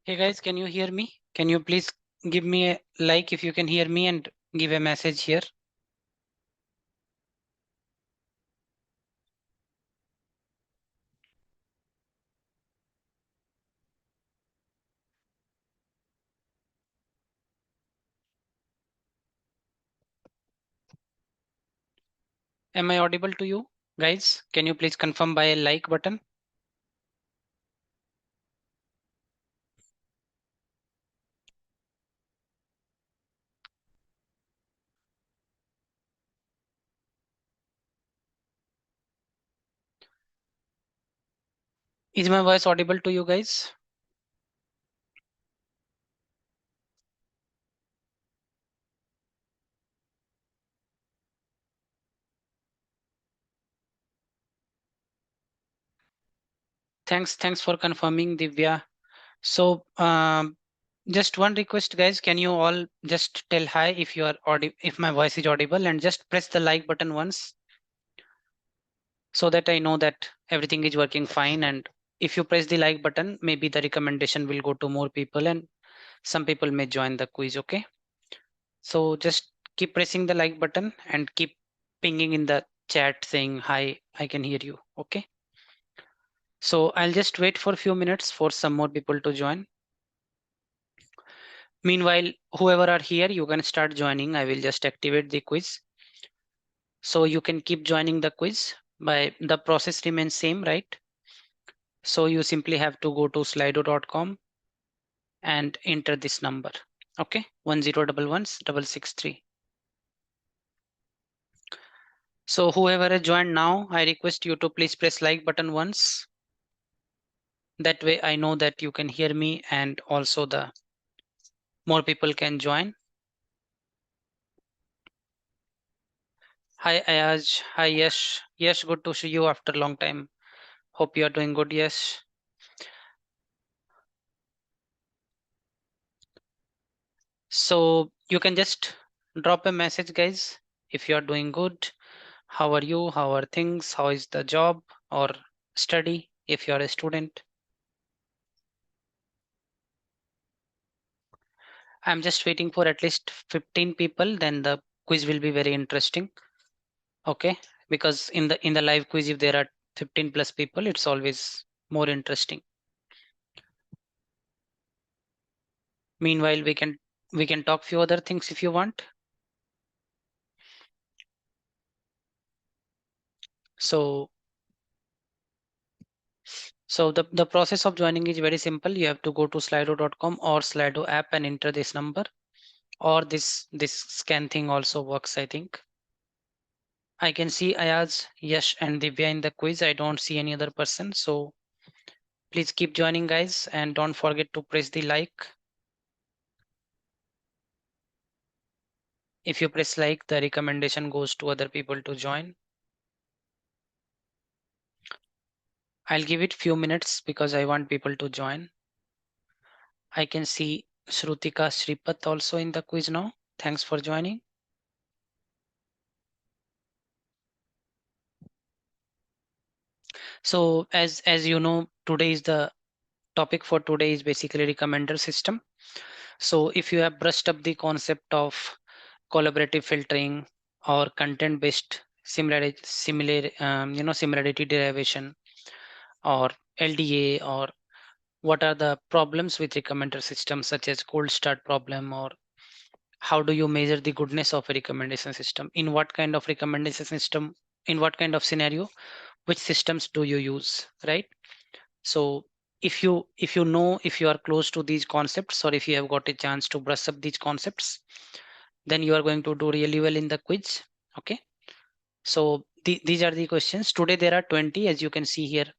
Hey guys, can you hear me? Can you please give me a like if you can hear me and give a message here? Am I audible to you? Guys, can you please confirm by a like button? Is my voice audible to you guys? Thanks for confirming, Divya. So just one request, guys. Can you all just tell hi if you are if my voice is audible, and just press the like button once so that I know that everything is working fine. And if you press the like button, maybe the recommendation will go to more people and some people may join the quiz. Okay. So just keep pressing the like button and keep pinging in the chat saying hi, I can hear you. Okay. So I'll just wait for a few minutes for some more people to join. Meanwhile, whoever are here, you can start joining. I will just activate the quiz. So you can keep joining the quiz by the process remains same, right? So you simply have to go to slido.com and enter this number. Okay. 10111663. So whoever has joined now, I request you to please press like button once. That way I know that you can hear me and also the more people can join. Hi Ayaz, hi Yash. Yash, good to see you after a long time. Hope you are doing good, Yash. So you can just drop a message, guys, if you are doing good. How are you? How are things? How is the job or study if you are a student? I'm just waiting for at least 15 people, then the quiz will be very interesting. Okay, because in the live quiz, if there are 15 plus people, it's always more interesting. Meanwhile, we can talk few other things if you want. So the process of joining is very simple. You have to go to slido.com or Slido app and enter this number, or this scan thing also works, I think. I can see Ayaz, Yash, and Divya in the quiz. I don't see any other person. So please keep joining, guys, and don't forget to press the like. If you press like, the recommendation goes to other people to join. I'll give it few minutes because I want people to join. I can see Shrutika Shripat also in the quiz now. Thanks for joining. So as you know, today is the topic for today is basically recommender system. So if you have brushed up the concept of collaborative filtering or content based similarity derivation or LDA, or what are the problems with recommender systems such as cold start problem, or how do you measure the goodness of a recommendation system, in what kind of recommendation system, in what kind of scenario, which systems do you use, right? So if you are close to these concepts, or if you have got a chance to brush up these concepts, then you are going to do really well in the quiz. Okay. So these are the questions today. There are 20, as you can see here.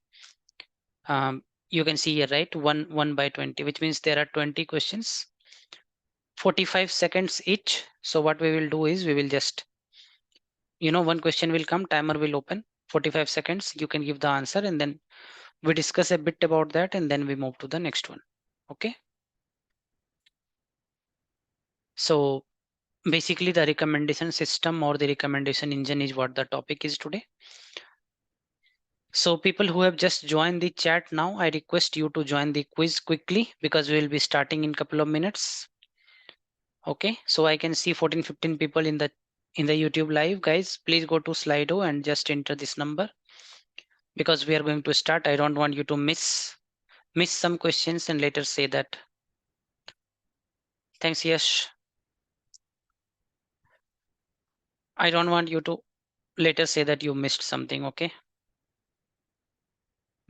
You can see here, right? One by 20, which means there are 20 questions, 45 seconds each. So what we will do is we will just, one question will come, timer will open, 45 seconds. You can give the answer, and then we discuss a bit about that, and then we move to the next one. Okay. So basically, the recommendation system or the recommendation engine is what the topic is today. So people who have just joined the chat now, I request you to join the quiz quickly because we will be starting in a couple of minutes. Okay, so I can see 14-15 people in the YouTube live. Guys, please go to Slido and just enter this number because we are going to start. I don't want you to miss some questions and later say that. Thanks, Yash. I don't want you to later say that you missed something, okay?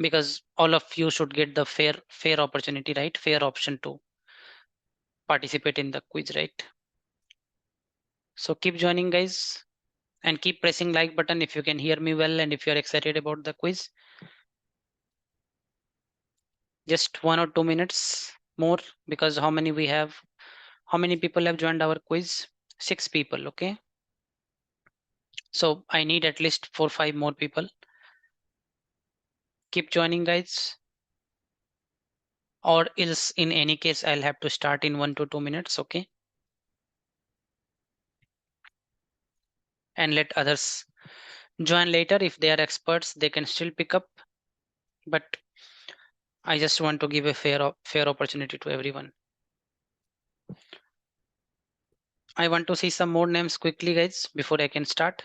Because all of you should get the fair opportunity, right? Fair option to participate in the quiz, right? So keep joining, guys, and keep pressing like button if you can hear me well and if you're excited about the quiz. Just 1 or 2 minutes more because how many we have? How many people have joined our quiz? 6 people, okay? So I need at least 4-5 more people. Keep joining, guys. Or else in any case, I'll have to start in 1 to 2 minutes, okay? And let others join later. If they are experts, they can still pick up. But I just want to give a fair opportunity to everyone. I want to see some more names quickly, guys, before I can start.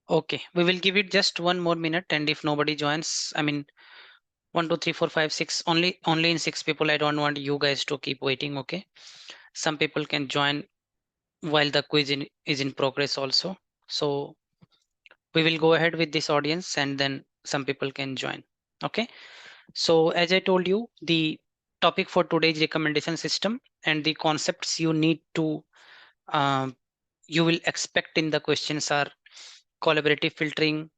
Okay, we will give it just 1 more minute, and if nobody joins, I mean 1, 2, 3, 4, 5, 6, only in 6 people. I don't want you guys to keep waiting, okay? Some people can join while the quiz is in progress also. So we will go ahead with this audience and then some people can join. Okay. So as I told you, the topic for today's recommendation system and the concepts you need to you will expect in the questions are collaborative filtering,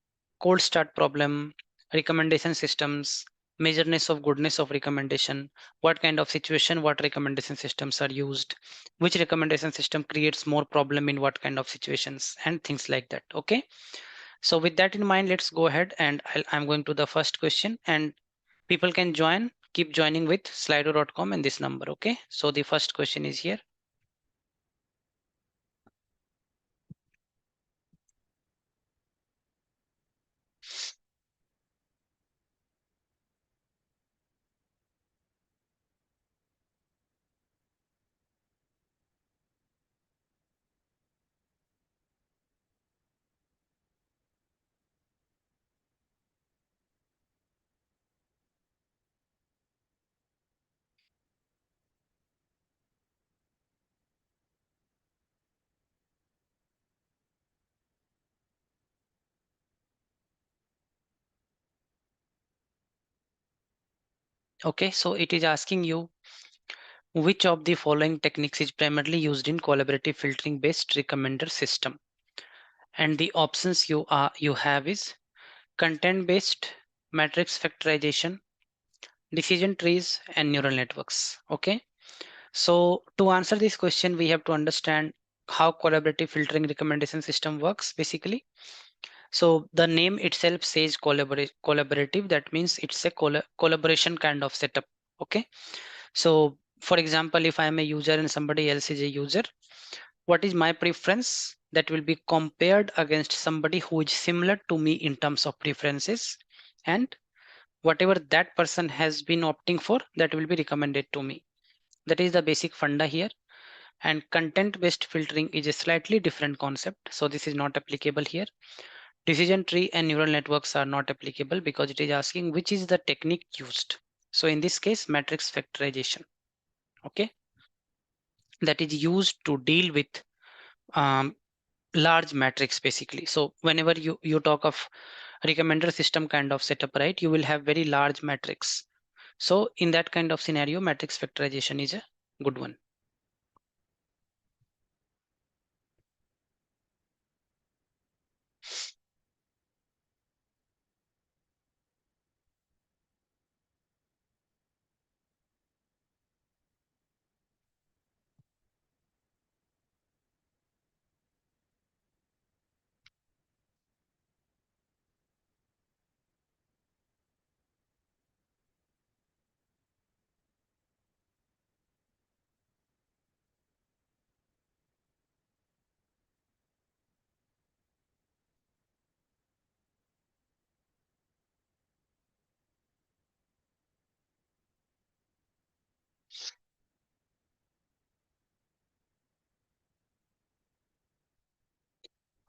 cold start problem, recommendation systems, measureness of goodness of recommendation, what kind of situation, what recommendation systems are used, which recommendation system creates more problem in what kind of situations, and things like that. Okay. So with that in mind, let's go ahead and I'm going to the first question, and people can join, keep joining with slido.com and this number. Okay. So the first question is here. Okay. So it is asking you, which of the following techniques is primarily used in collaborative filtering based recommender system? And the options you have is content based, matrix factorization, decision trees, and neural networks. Okay. So to answer this question, we have to understand how collaborative filtering recommendation system works basically. So the name itself says collaborative. That means it's a collaboration kind of setup. Okay. So for example, if I am a user and somebody else is a user, what is my preference that will be compared against somebody who is similar to me in terms of preferences, and whatever that person has been opting for, that will be recommended to me. That is the basic funda here. And content based filtering is a slightly different concept, so this is not applicable here. Decision tree and neural networks are not applicable because it is asking which is the technique used. So in this case, matrix factorization, okay, that is used to deal with um, large matrix basically. So whenever you talk of recommender system kind of setup, right, you will have very large matrix. So in that kind of scenario, matrix factorization is a good one.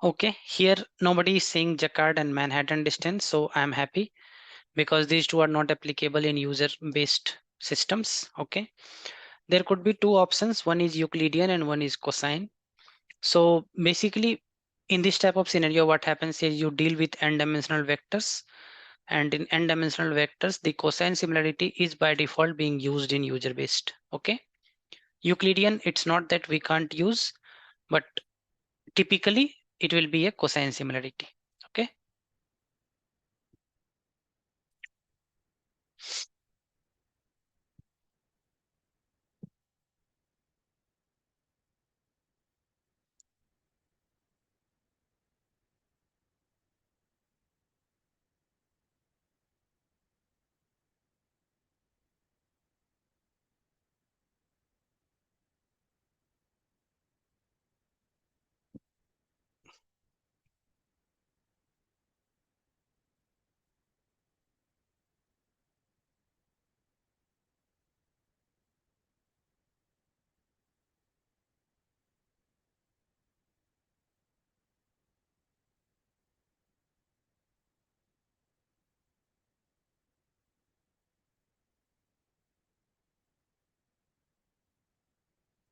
Okay, here nobody is saying Jacquard and Manhattan distance, so I'm happy because these two are not applicable in user-based systems. Okay, there could be two options. One is Euclidean and one is cosine. So basically, in this type of scenario, what happens is you deal with n-dimensional vectors, and in n-dimensional vectors, the cosine similarity is by default being used in user-based. Okay, Euclidean, it's not that we can't use, but typically it will be a cosine similarity. Okay.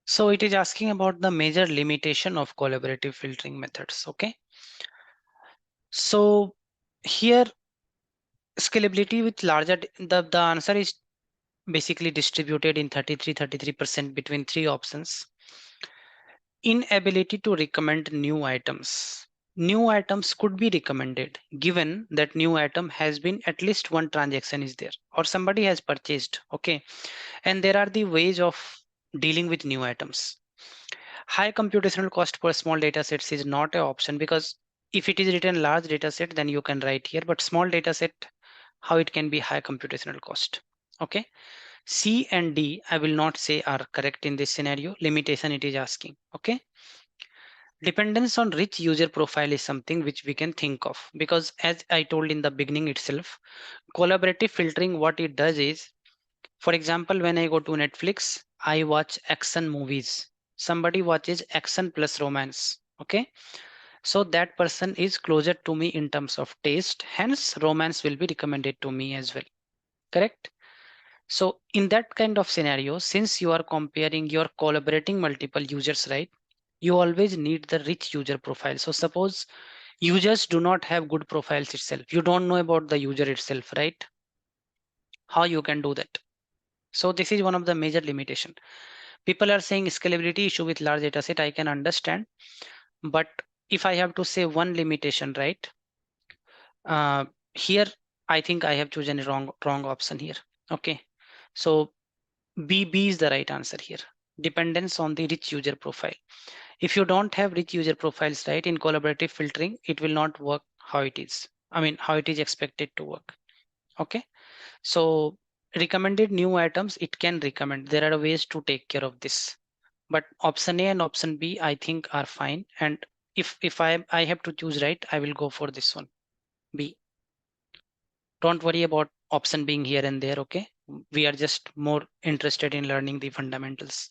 So it is asking about the major limitation of collaborative filtering methods. Okay. So here scalability with larger, the answer is basically distributed in 33% between three options. Inability to recommend new items. New items could be recommended given that new item has been at least one transaction is there or somebody has purchased. Okay. And there are the ways of dealing with new items. High computational cost per small data sets is not an option because if it is written large data set, then you can write here, but small data set, how it can be high computational cost. Okay. C and D, I will not say are correct in this scenario. Limitation it is asking. Okay. Dependence on rich user profile is something which we can think of because as I told in the beginning itself, collaborative filtering, what it does is, for example, when I go to Netflix, I watch action movies. Somebody watches action plus romance. Okay. So that person is closer to me in terms of taste. Hence, romance will be recommended to me as well. Correct. So in that kind of scenario, since you are comparing, you're collaborating multiple users, right? You always need the rich user profile. So suppose users do not have good profiles itself. You don't know about the user itself, right? How you can do that? So this is one of the major limitation. People are saying scalability issue with large data set. I can understand, but if I have to say one limitation, right? Uh, Here, I think I have chosen a wrong option here. Okay, so B is the right answer here. Dependence on the rich user profile. If you don't have rich user profiles, right, in collaborative filtering, it will not work how it is. I mean, how it is expected to work. Okay, so recommended new items, it can recommend. There are ways to take care of this, but option A and option B, I think are fine. And if I have to choose, right, I will go for this one, B. Don't worry about option being here and there. Okay, we are just more interested in learning the fundamentals.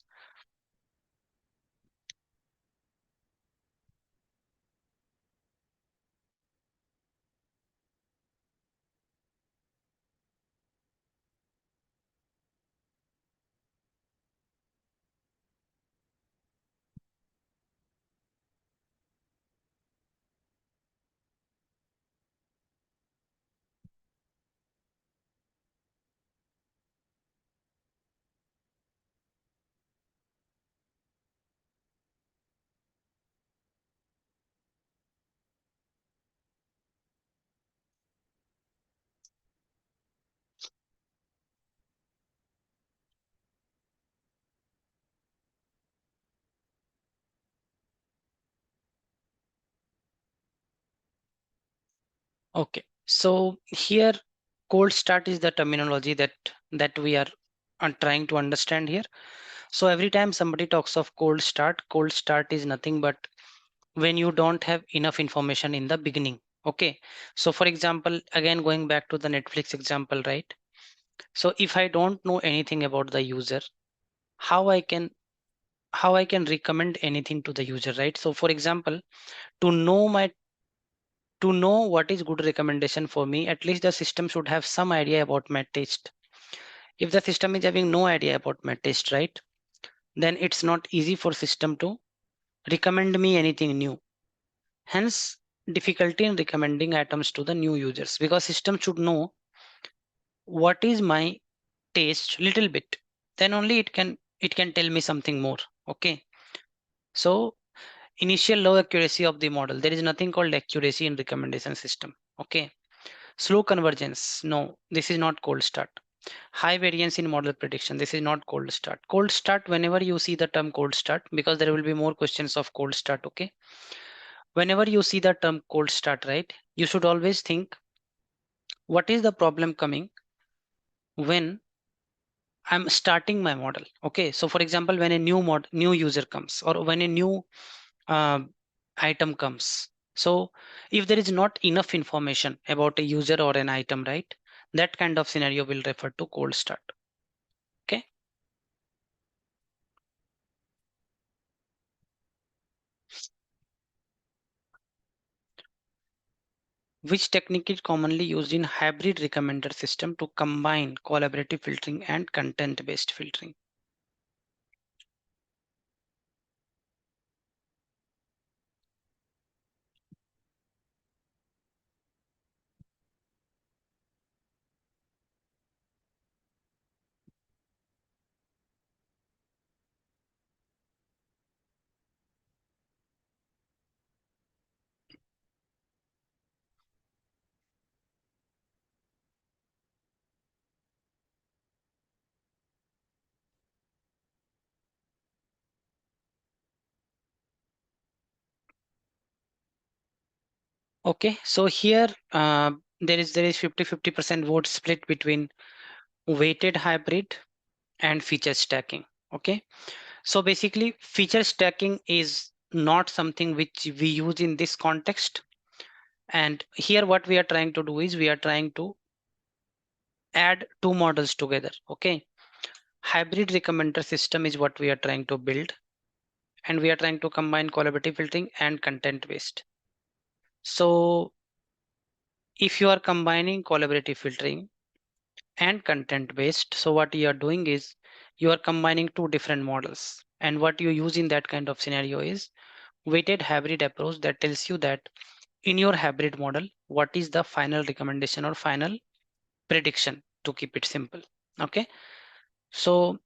Okay, so here cold start is the terminology that we are trying to understand here. So every time somebody talks of cold start is nothing but when you don't have enough information in the beginning. Okay, so for example, again going back to the Netflix example, right? So if I don't know anything about the user, how I can how I can recommend anything to the user, right? So for example, to know my to know what is good recommendation for me, at least the system should have some idea about my taste. If the system is having no idea about my taste, right, then it's not easy for system to recommend me anything new. Hence, difficulty in recommending items to the new users, because system should know what is my taste little bit. Then only it can tell me something more. Okay. So initial low accuracy of the model. There is nothing called accuracy in recommendation system. Okay. Slow convergence. No, this is not cold start. High variance in model prediction. This is not cold start. Cold start, whenever you see the term cold start, because there will be more questions of cold start. Okay. Whenever you see the term cold start, right, you should always think what is the problem coming when I'm starting my model. Okay. So for example, when a new user comes, or when a new uh, item comes. So if there is not enough information about a user or an item, right, that kind of scenario will refer to cold start. Okay. Which technique is commonly used in hybrid recommender system to combine collaborative filtering and content-based filtering? Okay, so here there is 50-50% vote split between weighted hybrid and feature stacking. Okay, so basically feature stacking is not something which we use in this context. And here what we are trying to do is we are trying to add two models together. Okay, hybrid recommender system is what we are trying to build, and we are trying to combine collaborative filtering and content based. So if you are combining collaborative filtering and content based, so what you are doing is you are combining two different models, and what you use in that kind of scenario is weighted hybrid approach that tells you that in your hybrid model what is the final recommendation or final prediction, to keep it simple. Okay, so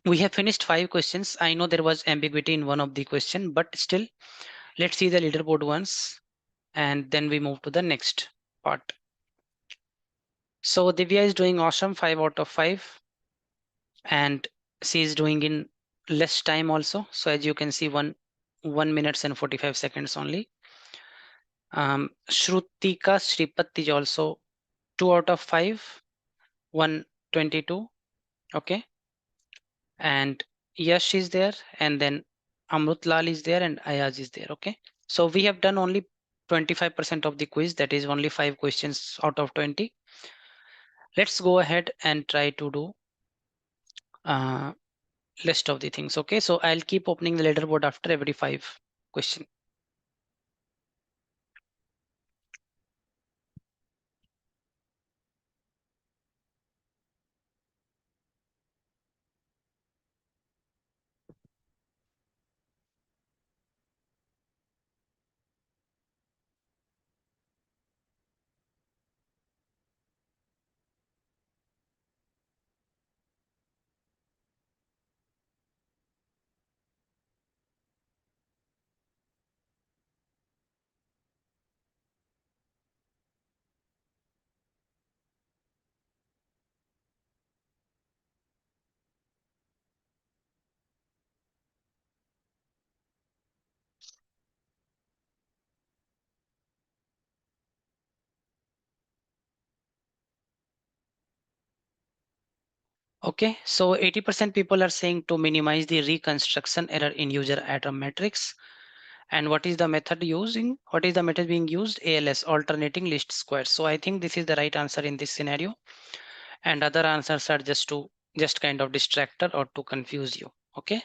we have finished 5 questions. I know there was ambiguity in one of the question, but still let's see the leaderboard once and then we move to the next part. So Divya is doing awesome, 5 out of 5, and she is doing in less time also. So as you can see, 1 minutes and 45 seconds only. Shrutika Sripat is also 2 out of 5, 122. Okay, and Yash is there, and then Amrut Lal is there, and Ayaz is there. Okay, so we have done only 25% of the quiz, that is only 5 questions out of 20. Let's go ahead and try to do uh, list of the things. Okay, so I'll keep opening the leaderboard after every 5 question. Okay, so 80% people are saying to minimize the reconstruction error in user item matrix. And what is the method using? What is the method being used? ALS, alternating list squares. So I think this is the right answer in this scenario. And other answers are just kind of distractor or to confuse you. Okay.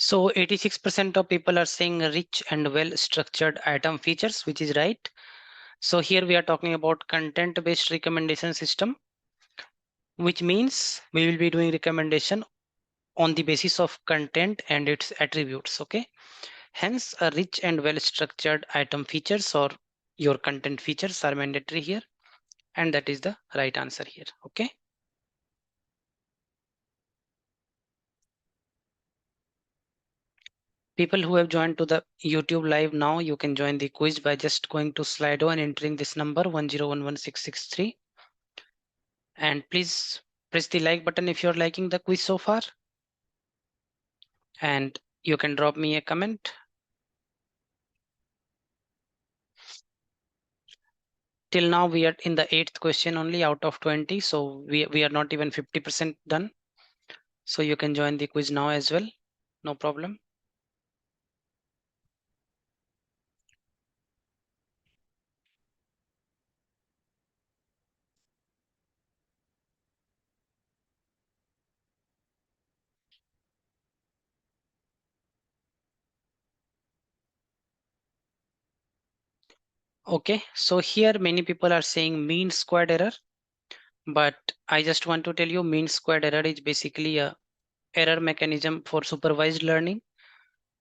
So 86% of people are saying rich and well structured item features, which is right. So here we are talking about content based recommendation system, which means we will be doing recommendation on the basis of content and its attributes. Okay. Hence a rich and well structured item features or your content features are mandatory here. And that is the right answer here. Okay. People who have joined to the YouTube live now, you can join the quiz by just going to Slido and entering this number 10116663. And please press the like button if you're liking the quiz so far. And you can drop me a comment. Till now, we are in the 8th question only out of 20. So we are not even 50% done. So you can join the quiz now as well. No problem. Okay, so here many people are saying mean squared error, but I just want to tell you mean squared error is basically a error mechanism for supervised learning.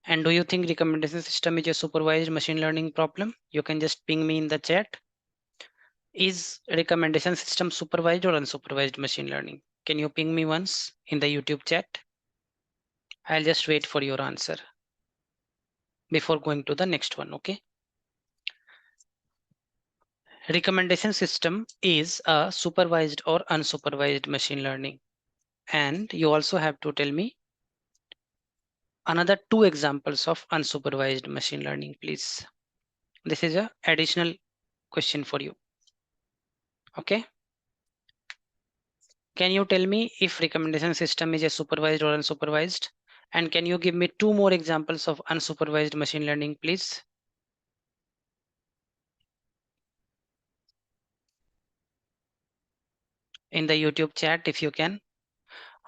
And do you think recommendation system is a supervised machine learning problem? You can just ping me in the chat. Is recommendation system supervised or unsupervised machine learning? Can you ping me once in the YouTube chat? I'll just wait for your answer before going to the next one, okay? Recommendation system is a supervised or unsupervised machine learning. And you also have to tell me another two examples of unsupervised machine learning, please. This is a additional question for you. Okay. Can you tell me if recommendation system is a supervised or unsupervised? And can you give me two more examples of unsupervised machine learning, please? In the YouTube chat, if you can,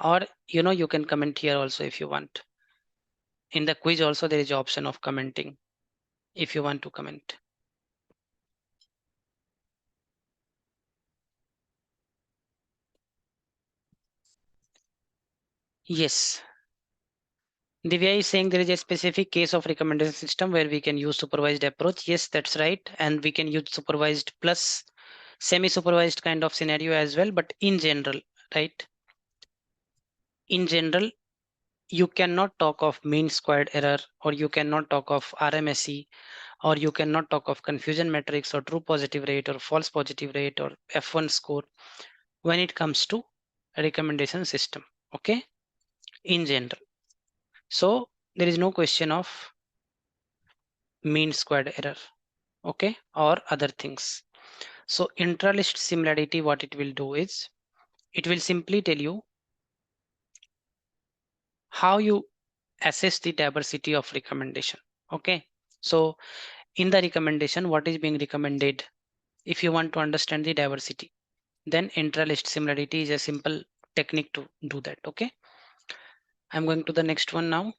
or you can comment here also if you want. In the quiz also, there is option of commenting if you want to comment. Yes. Divya is saying there is a specific case of recommendation system where we can use supervised approach. Yes, that's right. And we can use supervised plus semi-supervised kind of scenario as well. But in general, right? In general, you cannot talk of mean squared error, or you cannot talk of RMSE, or you cannot talk of confusion matrix or true positive rate or false positive rate or F1 score when it comes to a recommendation system. Okay. In general. So there is no question of mean squared error, okay, or other things. So intralist similarity, what it will do is it will simply tell you how you assess the diversity of recommendation. Okay, so in the recommendation, what is being recommended, if you want to understand the diversity, then intralist similarity is a simple technique to do that. Okay, I'm going to the next one now.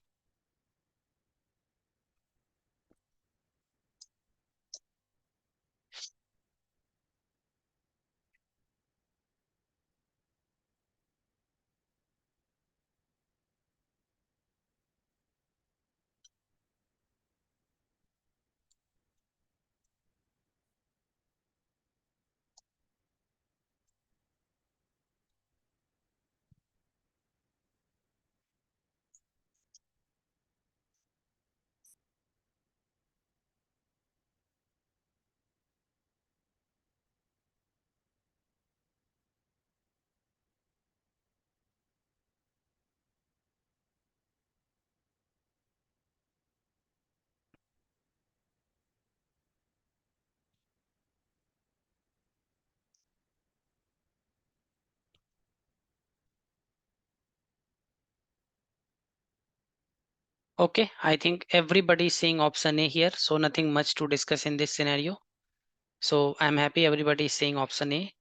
Okay, I think everybody is saying option A here, so nothing much to discuss in this scenario. So I'm happy everybody is saying option A.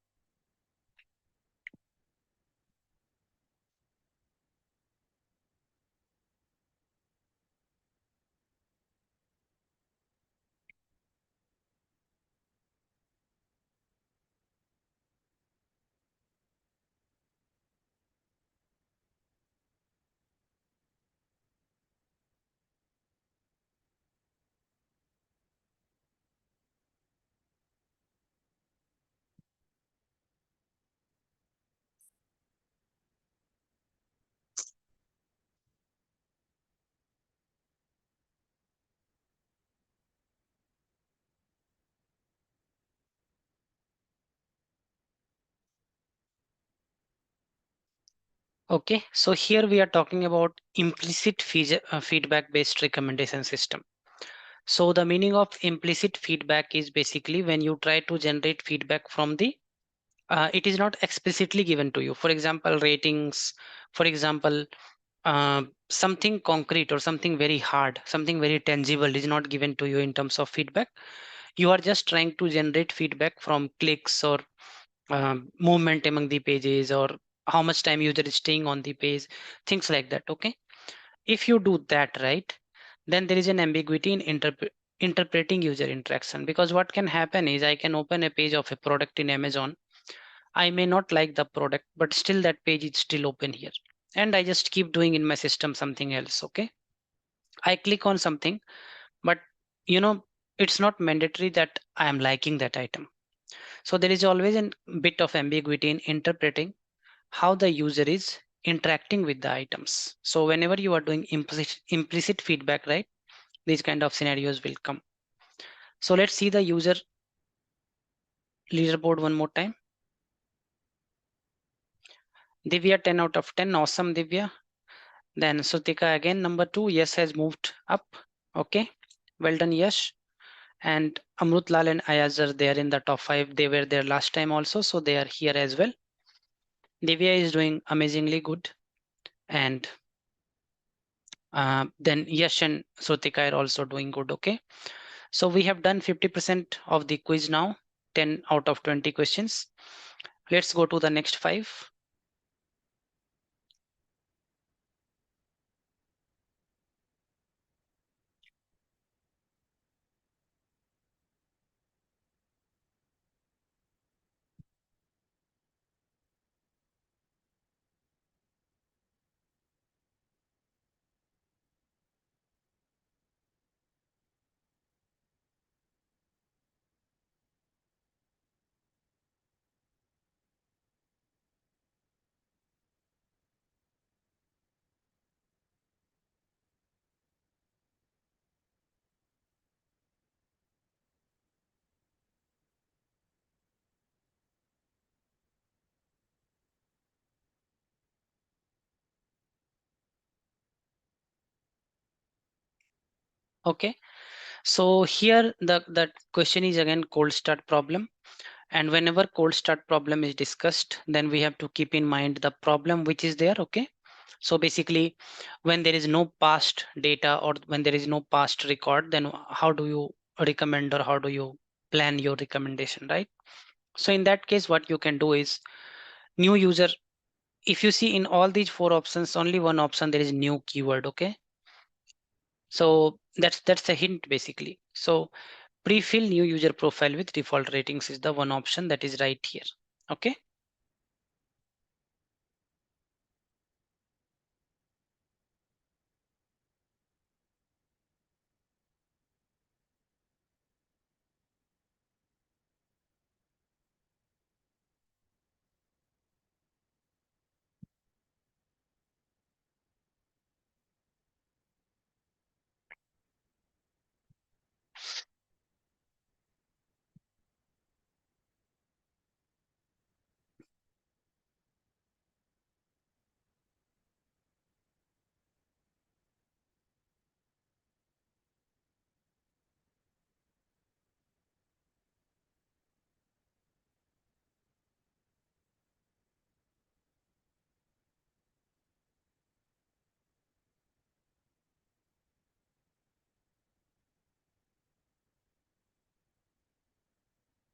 Okay, so here we are talking about implicit feedback based recommendation system. So the meaning of implicit feedback is basically when you try to generate feedback from the it is not explicitly given to you. For example, ratings, for example, something concrete or something very hard, something very tangible is not given to you in terms of feedback. You are just trying to generate feedback from clicks or movement among the pages or how much time user is staying on the page, things like that. Okay, if you do that right, then there is an ambiguity in interpreting user interaction, because what can happen is I can open a page of a product in Amazon. I may not like the product, but still that page is still open here, and I just keep doing in my system something else. Okay, I click on something, but you know, it's not mandatory that I am liking that item. So there is always a bit of ambiguity in interpreting how the user is interacting with the items. So whenever you are doing implicit feedback, right, these kind of scenarios will come. So let's see the user leaderboard one more time. Divya 10 out of 10. Awesome, Divya. Then Sutika again, number 2. Yes has moved up. Okay. Well done, Yash. And Amrut Lal and Ayaz are there in the top 5. They were there last time also, so they are here as well. Divya is doing amazingly good. And then Yash and Sutika are also doing good. Okay. So we have done 50% of the quiz now, 10 out of 20 questions. Let's go to the next 5. Okay. So here the question is again cold start problem. And whenever cold start problem is discussed, then we have to keep in mind the problem which is there. Okay. So basically, when there is no past data or when there is no past record, then how do you recommend or how do you plan your recommendation, right? So in that case, what you can do is new user. If you see in all these 4 options, only one option there is new keyword. Okay. So that's a hint basically. So pre-fill new user profile with default ratings is the one option that is right here. Okay.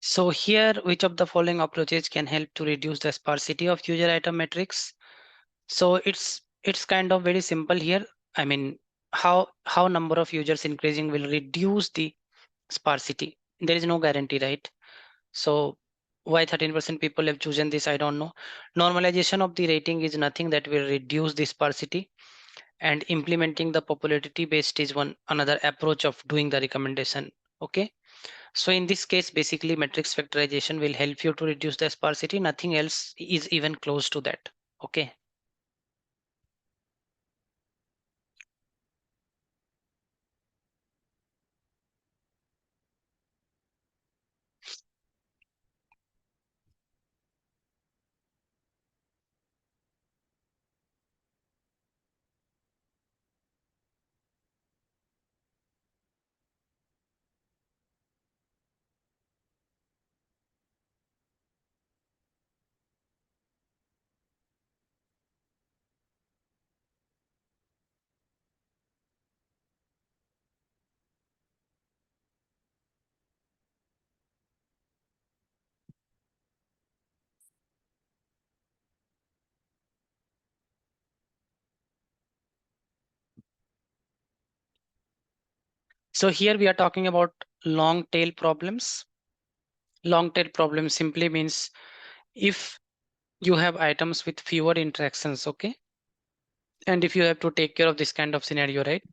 So here, which of the following approaches can help to reduce the sparsity of user item metrics? So it's kind of very simple here. I mean, how number of users increasing will reduce the sparsity. There is no guarantee, right? So why 13% people have chosen this, I don't know. Normalization of the rating is nothing that will reduce the sparsity, and implementing the popularity based is one another approach of doing the recommendation. Okay. So in this case, basically matrix factorization will help you to reduce the sparsity. Nothing else is even close to that. Okay. So here we are talking about long tail problems. Long tail problem simply means if you have items with fewer interactions, okay? And if you have to take care of this kind of scenario, right?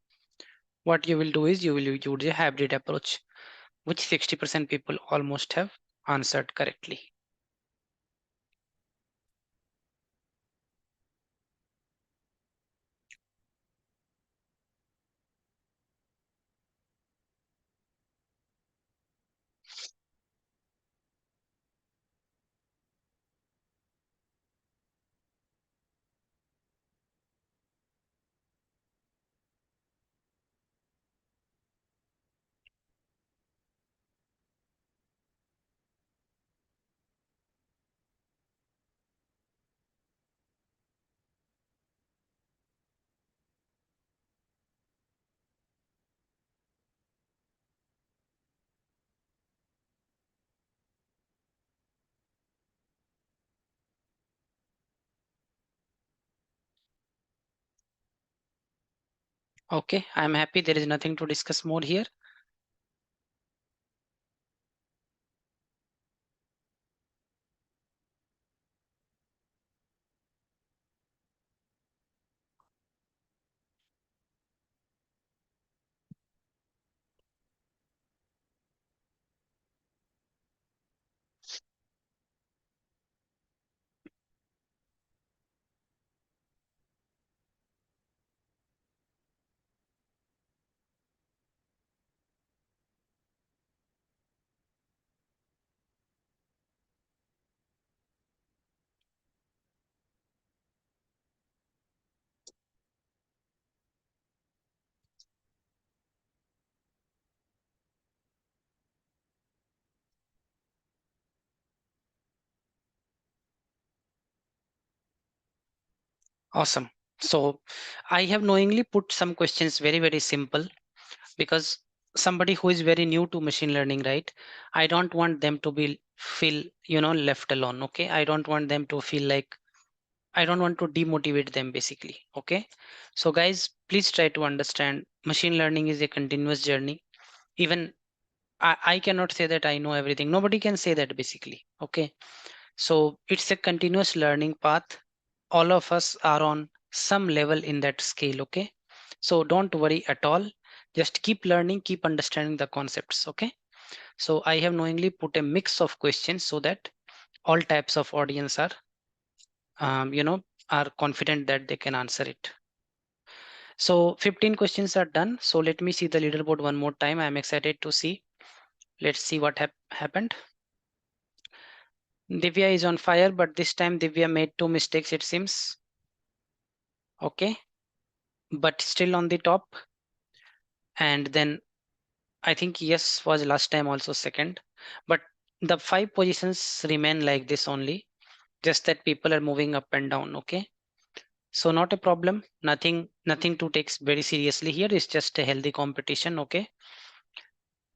What you will do is you will use a hybrid approach, which 60% people almost have answered correctly. Okay, I'm happy there is nothing to discuss more here. Awesome. So I have knowingly put some questions very simple because somebody who is very new to machine learning, right? I don't want them to be feel, left alone. Okay. I don't want them to feel like I don't want to demotivate them basically. Okay. So guys, please try to understand machine learning is a continuous journey. Even I cannot say that I know everything. Nobody can say that basically. Okay. So it's a continuous learning path. All of us are on some level in that scale. Okay. So don't worry at all. Just keep learning, keep understanding the concepts. Okay. So I have knowingly put a mix of questions so that all types of audience are, um, you know, are confident that they can answer it. So 15 questions are done. So let me see the leaderboard one more time. I'm excited to see. Let's see what happened. Divya is on fire, but this time Divya made two mistakes, it seems. Okay, but still on the top. And then I think yes was last time also second. But the five positions remain like this only, just that people are moving up and down. Okay, so not a problem. Nothing to take very seriously here. It's just a healthy competition. Okay.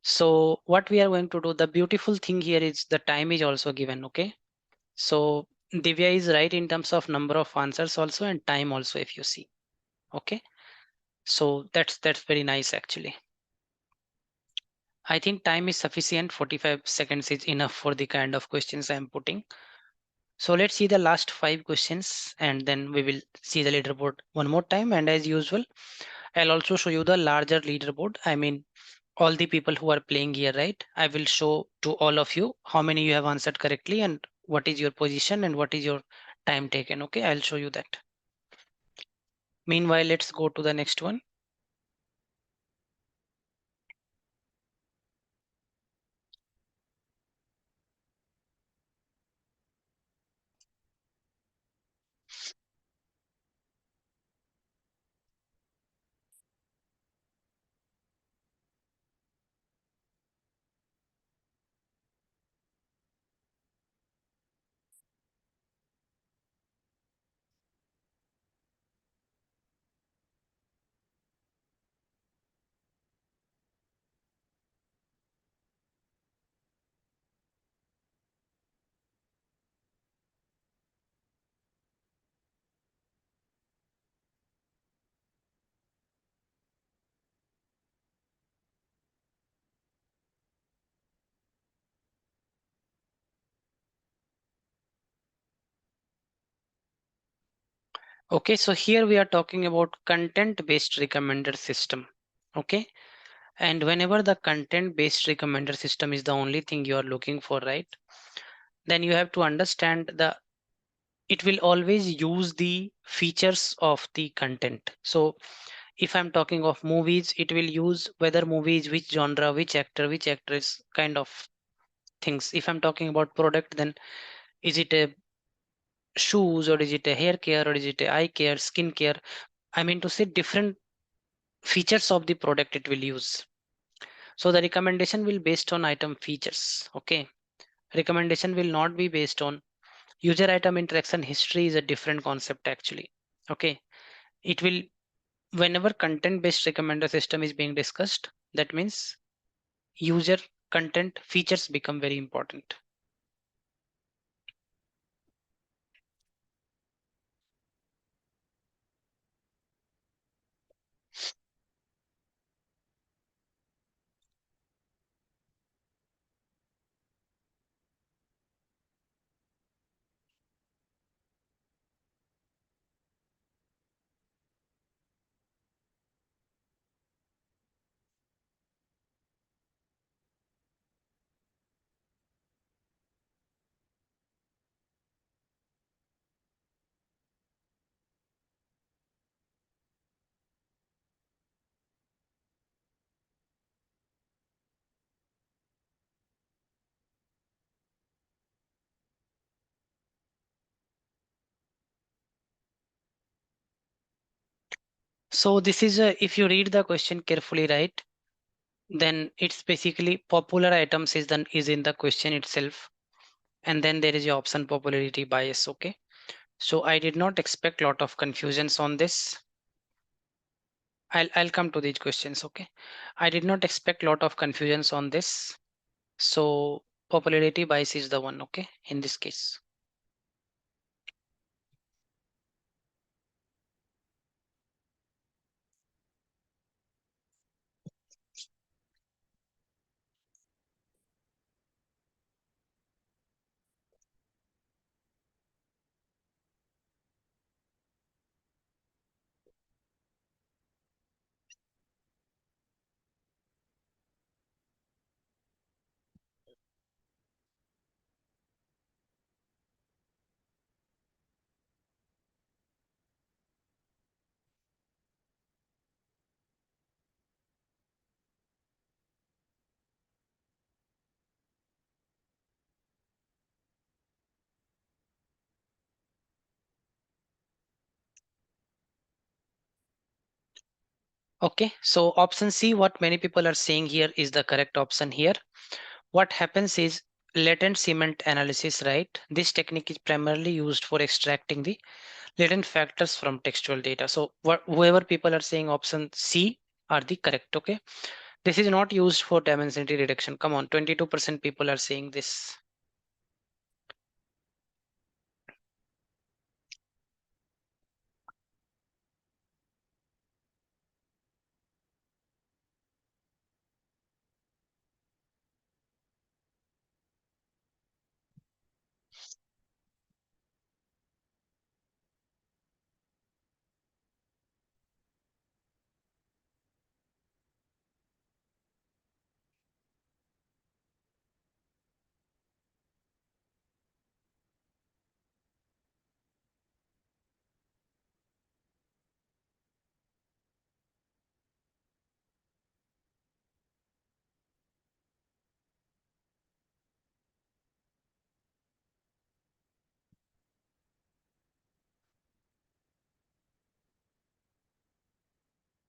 So what we are going to do, the beautiful thing here is the time is also given. Okay. So Divya is right in terms of number of answers also and time also if you see. Okay. So that's very nice actually. I think time is sufficient. 45 seconds is enough for the kind of questions I'm putting. So let's see the last five questions and then we will see the leaderboard one more time. And as usual, I'll also show you the larger leaderboard. I mean, all the people who are playing here, right? I will show to all of you how many you have answered correctly and what is your position and what is your time taken. Okay, I'll show you that. Meanwhile, let's go to the next one. Okay, so here we are talking about content based recommender system. Okay, and whenever the content based recommender system is the only thing you are looking for, right, then you have to understand the it will always use the features of the content. So if I'm talking of movies, it will use whether movies, which genre, which actor, which actress, kind of things. If I'm talking about product, then is it a shoes, or is it a hair care, or is it a eye care, skin care? I mean to say different features of the product it will use. So the recommendation will based on item features. Okay. Recommendation will not be based on user item interaction history is a different concept actually. Okay. It will whenever content based recommender system is being discussed, that means user content features become very important. So this is a, if you read the question carefully, right, then it's basically popular items is in the question itself, and then there is your option popularity bias. Okay, so I did not expect lot of confusions on this. I'll come to these questions. Okay, I did not expect lot of confusions on this. So popularity bias is the one. Okay, in this case. Okay, so option C, what many people are saying here is the correct option here. What happens is latent cement analysis, right? This technique is primarily used for extracting the latent factors from textual data. So whoever people are saying option C are the correct. Okay, this is not used for dimensionality reduction. Come on, 22% people are saying this.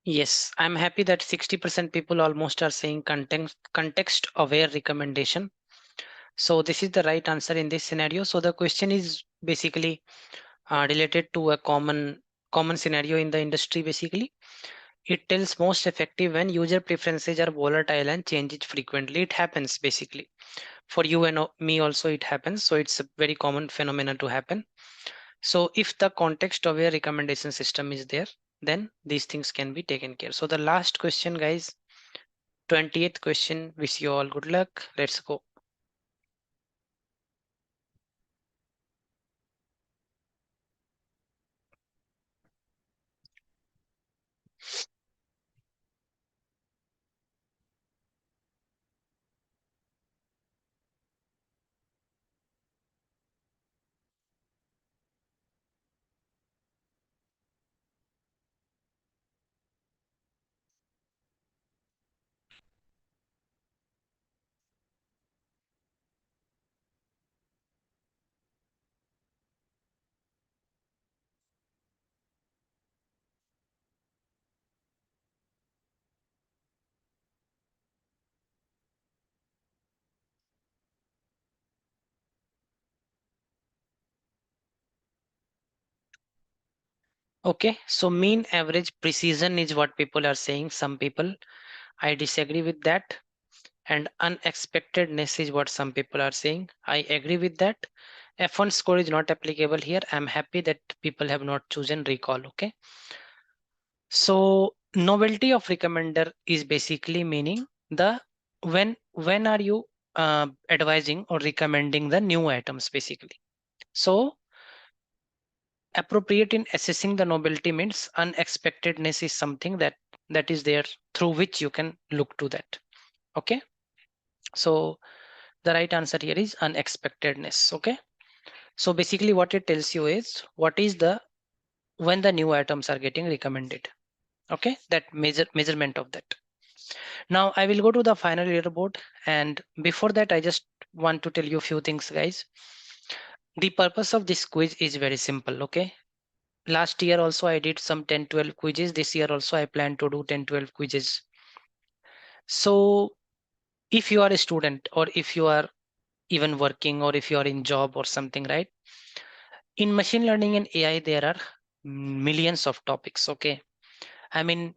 Yes, I'm happy that 60% people almost are saying context aware recommendation. So this is the right answer in this scenario. So the question is basically related to a common scenario in the industry. Basically, it tells most effective when user preferences are volatile and changes frequently. It happens basically for you and me also. It happens. So it's a very common phenomenon to happen. So if the context aware recommendation system is there, then these things can be taken care. So the last question, guys, 20th question. Wish you all good luck. Let's go. Okay, so mean average precision is what people are saying. Some people, I disagree with that. And unexpectedness is what some people are saying. I agree with that. F1 score is not applicable here. I'm happy that people have not chosen recall. Okay. So novelty of recommender is basically meaning the when are you advising or recommending the new items basically. So appropriate in assessing the novelty means unexpectedness is something that is there through which you can look to that. Okay. So the right answer here is unexpectedness. Okay. So basically what it tells you is what is the when the new items are getting recommended. Okay. That measurement of that. Now I will go to the final leaderboard, and before that I just want to tell you a few things, guys. The purpose of this quiz is very simple. Okay. Last year also I did some 10-12 quizzes. This year also I plan to do 10-12 quizzes. So if you are a student, or if you are even working, or if you are in job or something, right? In machine learning and AI, there are millions of topics. Okay. I mean,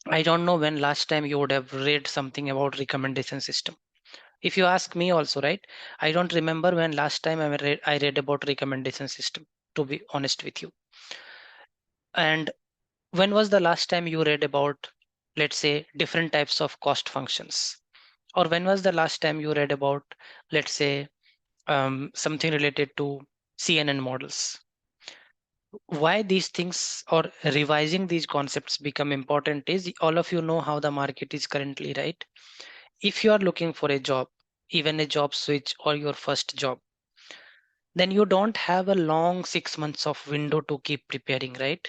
I don't know when last time you would have read something about recommendation system. If you ask me also, right? I don't remember when last time I read about recommendation system, to be honest with you. And when was the last time you read about, let's say, different types of cost functions? Or when was the last time you read about, let's say, something related to CNN models? Why these things or revising these concepts become important is all of you know how the market is currently, right? If you are looking for a job, even a job switch or your first job, then you don't have a long 6 months of window to keep preparing, right?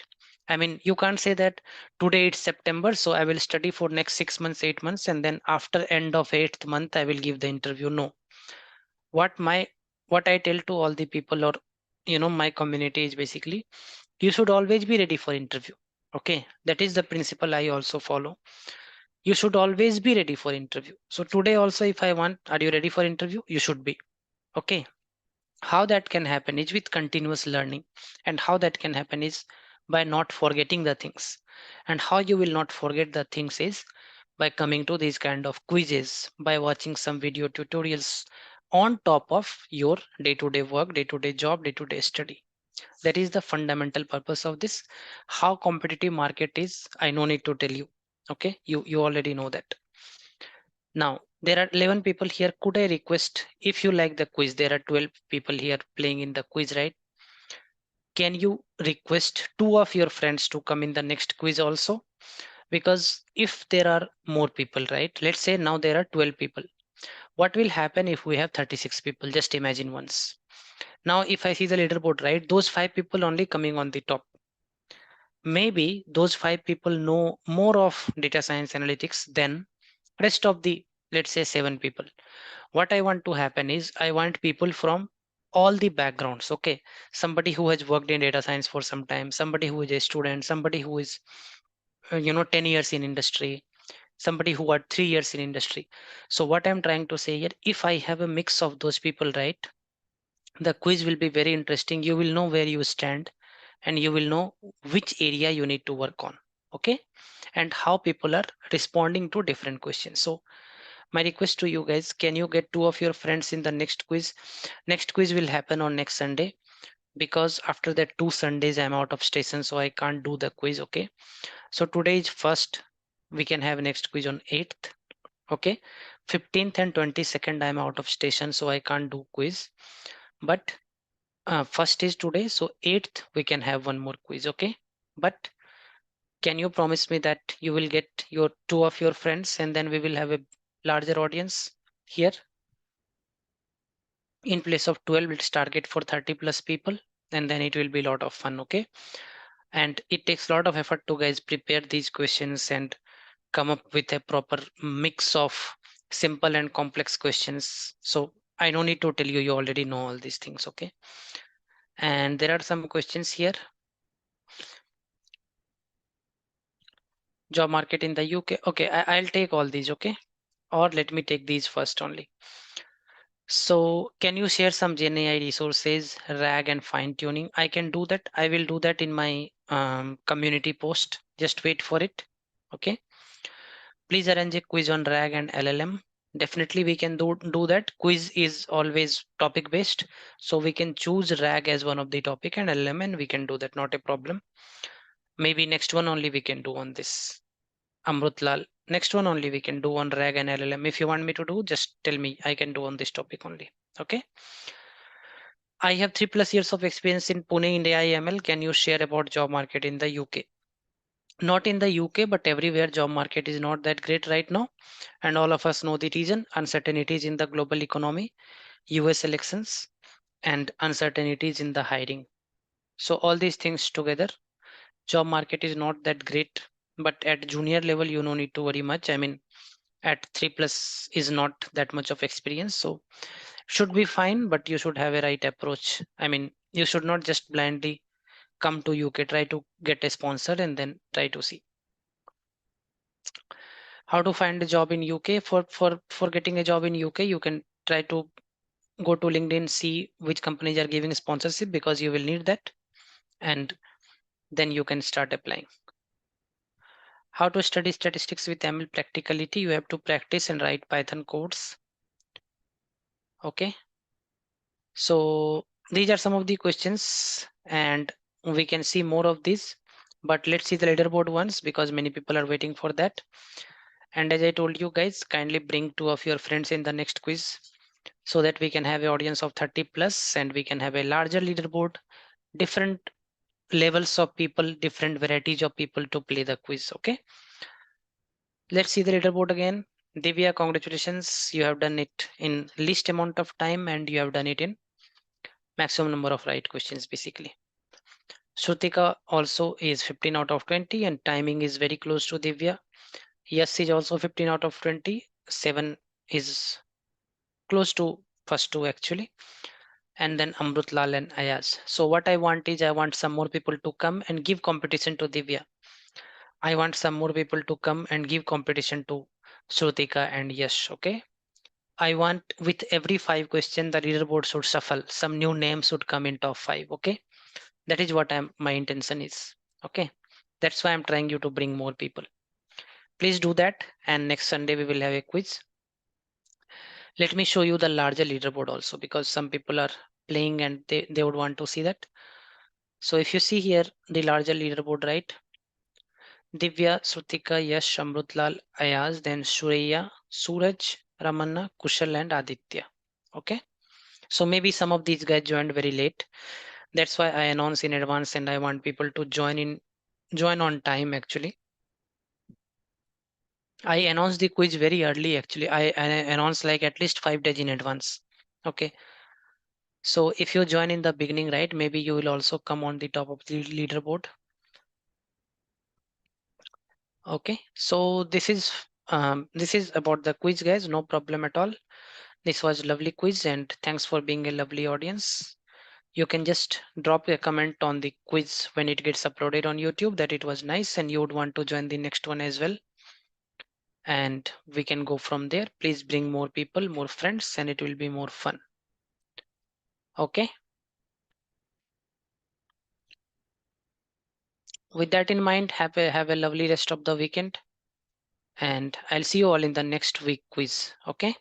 I mean, you can't say that today it's September, so I will study for next 6 months, 8 months, and then after end of eighth month, I will give the interview. No. What my what I tell to all the people, or my community, is basically you should always be ready for interview. Okay, that is the principle I also follow. You should always be ready for interview. So today also, if I want, are you ready for interview? You should be. Okay. How that can happen is with continuous learning, and how that can happen is by not forgetting the things. And how you will not forget the things is by coming to these kind of quizzes, by watching some video tutorials on top of your day-to-day work, day-to-day job, day-to-day study. That is the fundamental purpose of this. How competitive market is, I no need to tell you. Okay, you already know that. Now there are 11 people here. Could I request, if you like the quiz, there are 12 people here playing in the quiz, right? Can you request two of your friends to come in the next quiz also? Because if there are more people, right? Let's say now there are 12 people. What will happen if we have 36 people? Just imagine once. Now if I see the leaderboard, right, those 5 people only coming on the top. Maybe those 5 people know more of data science analytics than rest of the, let's say, 7 people. What I want to happen is I want people from all the backgrounds. Okay. Somebody who has worked in data science for some time, somebody who is a student, somebody who is 10 years in industry, somebody who are 3 years in industry. So what I'm trying to say here, if I have a mix of those people, right, the quiz will be very interesting. You will know where you stand, and you will know which area you need to work on. Okay. And how people are responding to different questions. So my request to you guys, can you get two of your friends in the next quiz? Next quiz will happen on next Sunday, because after that 2 Sundays I'm out of station, so I can't do the quiz. Okay. So today is first. We can have next quiz on 8th. Okay. 15th and 22nd I'm out of station, so I can't do quiz. But first is today, so 8th we can have one more quiz. Okay. But can you promise me that you will get your two of your friends, and then we will have a larger audience here? In place of 12, let's target for 30 plus people, and then it will be a lot of fun. Okay. And it takes a lot of effort to guys prepare these questions and come up with a proper mix of simple and complex questions. So I don't need to tell you, you already know all these things. Okay. And there are some questions here. Job market in the UK. Okay, I'll take all these. Okay. Or let me take these first only. So can you share some GenAI resources, RAG and fine tuning? I can do that. I will do that in my community post. Just wait for it. Okay. Please arrange a quiz on RAG and LLM. Definitely we can do that. Quiz is always topic based. So we can choose RAG as one of the topic and LLM and we can do that. Not a problem. Maybe next one only we can do on this. Amrutlal. Next one only we can do on RAG and LLM. If you want me to do, just tell me. I can do on this topic only. Okay. I have 3+ years of experience in Pune, India IML. Can you share about job market in the UK? Not in the UK, but everywhere job market is not that great right now. And all of us know the reason: uncertainties in the global economy, US elections, and uncertainties in the hiring. So all these things together, job market is not that great. But at junior level, you no need to worry much. I mean, at 3+ is not that much of experience. So should be fine, but you should have a right approach. I mean, you should not just blindly come to UK, try to get a sponsor and then try to see how to find a job in UK. For getting a job in UK, you can try to go to LinkedIn, see which companies are giving sponsorship because you will need that, and then you can start applying. How to study statistics with ML practicality? You have to practice and write Python codes. Okay, so these are some of the questions, and we can see more of these. But let's see the leaderboard ones because many people are waiting for that. And as I told you guys, kindly bring 2 of your friends in the next quiz so that we can have an audience of 30+ and we can have a larger leaderboard, different levels of people, different varieties of people to play the quiz. Okay, let's see the leaderboard again. Divya, congratulations. You have done it in least amount of time and you have done it in maximum number of right questions basically. Shrutika also is 15 out of 20 and timing is very close to Divya. Yes is also 15 out of 20. 7 is close to first two actually. And then Amrut Lal and Ayaz. So what I want is I want some more people to come and give competition to Divya. I want some more people to come and give competition to Shrutika and Yash. Okay. I want with every 5 question the leaderboard should shuffle. Some new names should come in top 5. Okay. That is what my intention is. Okay. That's why I'm trying you to bring more people. Please do that. And next Sunday we will have a quiz. Let me show you the larger leaderboard also because some people are playing and they would want to see that. So if you see here the larger leaderboard, right? Divya, Srutika, Yash, Amrutlal, Ayaz, then Surya, Suraj, Ramanna, Kushal, and Aditya. Okay. So maybe some of these guys joined very late. That's why I announce in advance and I want people to join on time actually. I announced the quiz very early actually. I announced like at least 5 days in advance. Okay. So if you join in the beginning, right, maybe you will also come on the top of the leaderboard. Okay, so this is about the quiz, guys. No problem at all. This was lovely quiz, and thanks for being a lovely audience. You can just drop a comment on the quiz when it gets uploaded on YouTube that it was nice and you would want to join the next one as well. And we can go from there. Please bring more people, more friends, and it will be more fun. Okay. With that in mind, have a lovely rest of the weekend, and I'll see you all in the next week quiz. Okay.